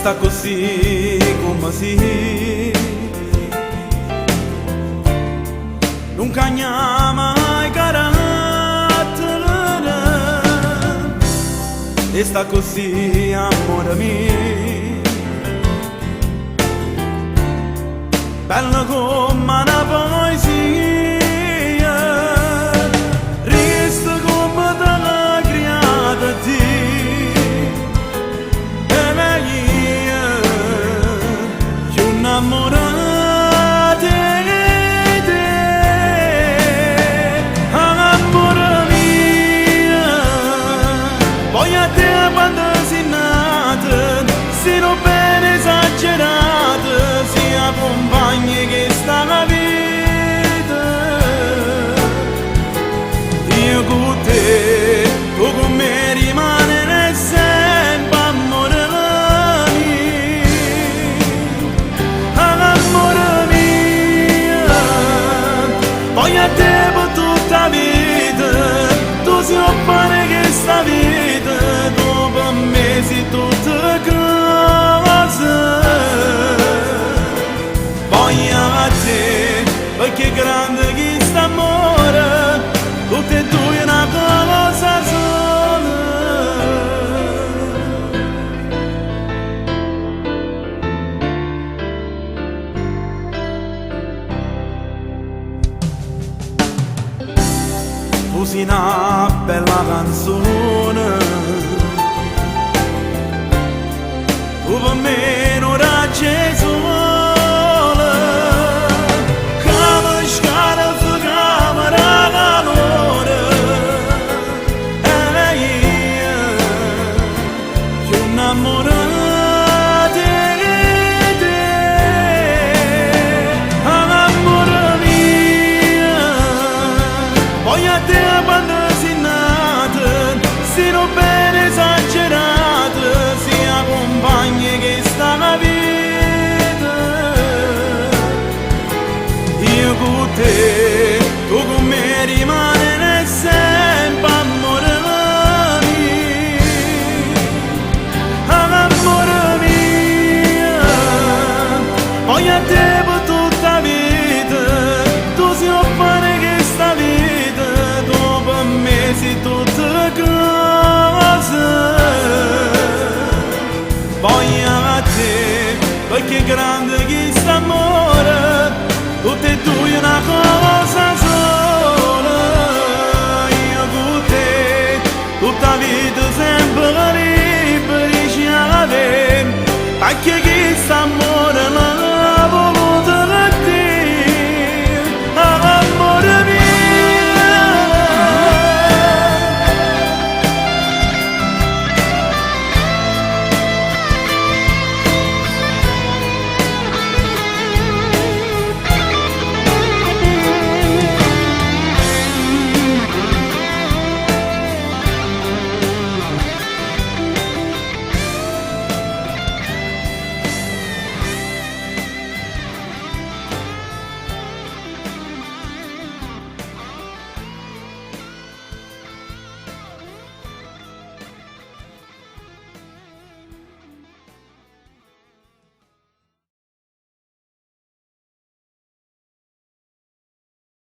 resta così come si, non cambia mai carattere, resta così amore mio, bella come una poesia, resta come te l'ha creata te. Innamorate di te, amore mio, poi a te quando sei nata, sei non ben esagerata, si accompagni che sta la vita, io con te, tu con me rimane sempre amore. Poi a te per tutta vita, tu si oppare che sta vita, tu per me sei tutta cosa. Poi a te, perché grande che sta amore, tutte e due una cosa sola. Tu sei una bella canzone, tu per me non era Gesù.